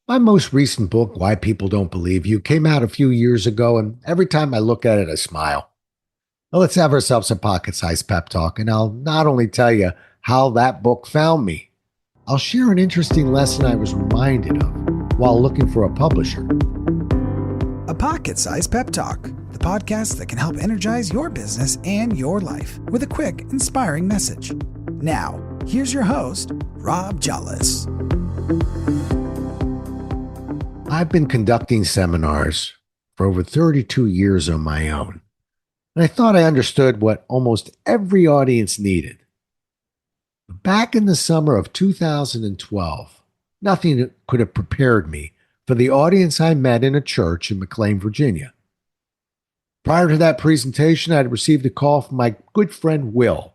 My most recent book, Why People Don't Believe You, came out a few years ago, and every time I look at it, I smile. Well, let's have ourselves a pocket sized pep talk, and I'll not only tell you how that book found me, I'll share an interesting lesson I was reminded of while looking for a publisher. A Pocket Sized Pep Talk, the podcast that can help energize your business and your life with a quick, inspiring message. Now, here's your host, Rob Jollis. I've been conducting seminars for over 32 years on my own, and I thought I understood what almost every audience needed. Back in the summer of 2012, nothing could have prepared me for the audience I met in a church in McLean, Virginia. Prior to that presentation, I had received a call from my good friend Will.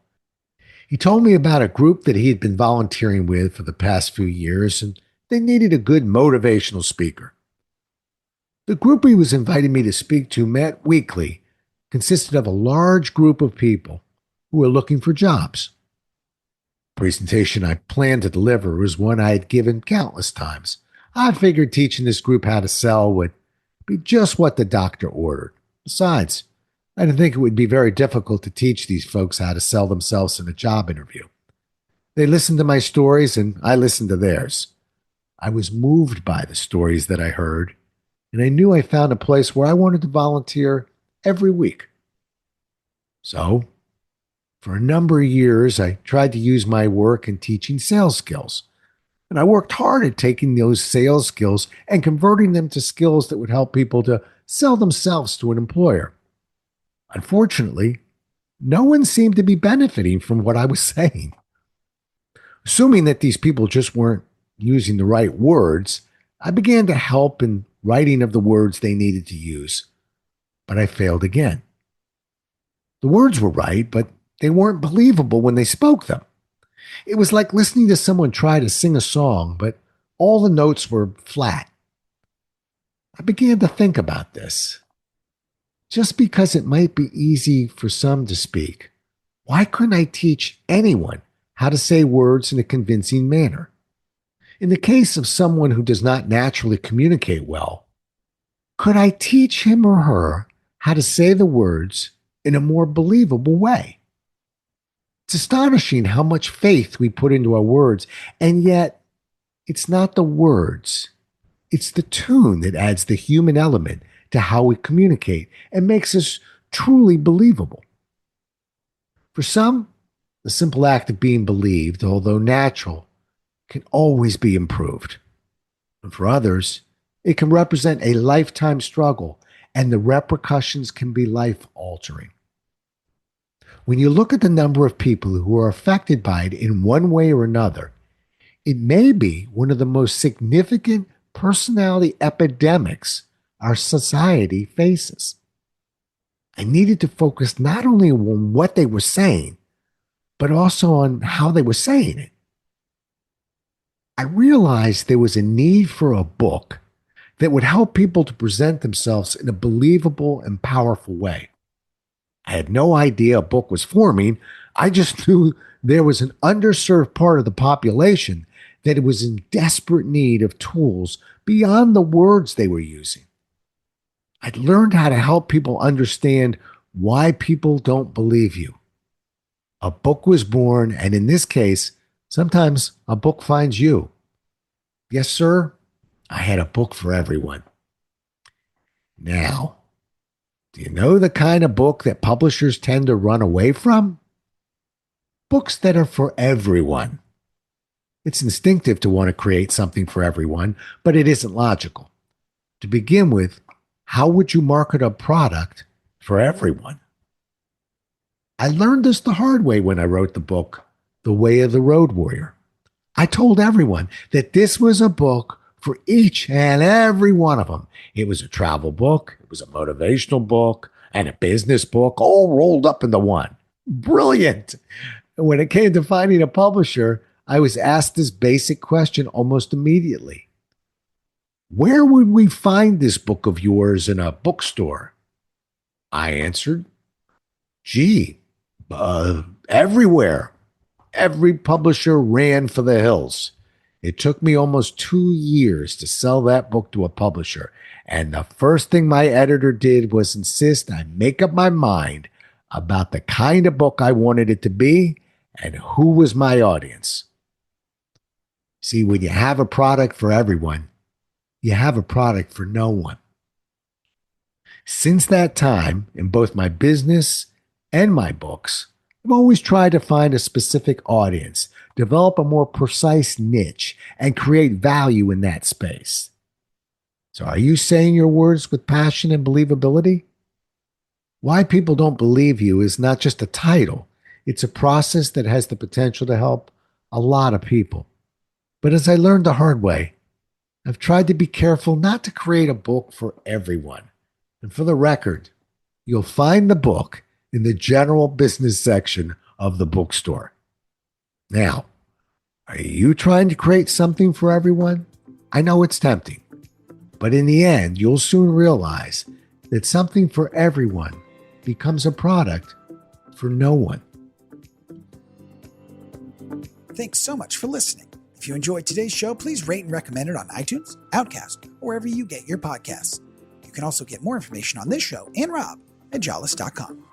He told me about a group that he had been volunteering with for the past few years, and they needed a good motivational speaker. The group he was inviting me to speak to met weekly, consisted of a large group of people who were looking for jobs. The presentation I planned to deliver was one I had given countless times. I figured teaching this group how to sell would be just what the doctor ordered. Besides, I didn't think it would be very difficult to teach these folks how to sell themselves in a job interview. They listened to my stories and I listened to theirs. I was moved by the stories that I heard, and I knew I found a place where I wanted to volunteer every week. So, for a number of years, I tried to use my work in teaching sales skills. And I worked hard at taking those sales skills and converting them to skills that would help people to sell themselves to an employer. Unfortunately, no one seemed to be benefiting from what I was saying. Assuming that these people just weren't using the right words, I began to help in writing of the words they needed to use. But I failed again. The words were right, but they weren't believable when they spoke them. It was like listening to someone try to sing a song, but all the notes were flat. I began to think about this. Just because it might be easy for some to speak, why couldn't I teach anyone how to say words in a convincing manner? In the case of someone who does not naturally communicate well, could I teach him or her how to say the words in a more believable way? It's astonishing how much faith we put into our words, and yet it's not the words. It's the tune that adds the human element to how we communicate and makes us truly believable. For some, the simple act of being believed, although natural, can always be improved. And for others, it can represent a lifetime struggle, and the repercussions can be life-altering. When you look at the number of people who are affected by it in one way or another, it may be one of the most significant personality epidemics our society faces. I needed to focus not only on what they were saying, but also on how they were saying it. I realized there was a need for a book that would help people to present themselves in a believable and powerful way. I had no idea a book was forming. I just knew there was an underserved part of the population that was in desperate need of tools beyond the words they were using. I'd learned how to help people understand why people don't believe you. A book was born, and in this case, sometimes a book finds you. Yes, sir, I had a book for everyone. Now, do you know the kind of book that publishers tend to run away from? Books that are for everyone. It's instinctive to want to create something for everyone, but it isn't logical. To begin with, how would you market a product for everyone? I learned this the hard way when I wrote the book, The Way of the Road Warrior. I told everyone that this was a book for each and every one of them. It was a travel book, it was a motivational book, and a business book, all rolled up into one. Brilliant. And when it came to finding a publisher, I was asked this basic question almost immediately. Where would we find this book of yours in a bookstore? I answered, gee, everywhere. Every publisher ran for the hills. It took me almost 2 years to sell that book to a publisher. And the first thing my editor did was insist I make up my mind about the kind of book I wanted it to be and who was my audience. See, when you have a product for everyone, you have a product for no one. Since that time, in both my business and my books, I've always tried to find a specific audience, develop a more precise niche, and create value in that space. So, are you saying your words with passion and believability? Why people don't believe you is not just a title, it's a process that has the potential to help a lot of people. But as I learned the hard way, I've tried to be careful not to create a book for everyone. And for the record, you'll find the book in the general business section of the bookstore. Now, are you trying to create something for everyone? I know it's tempting, but in the end, you'll soon realize that something for everyone becomes a product for no one. Thanks so much for listening. If you enjoyed today's show, please rate and recommend it on iTunes, Outcast, or wherever you get your podcasts. You can also get more information on this show and Rob at jollis.com.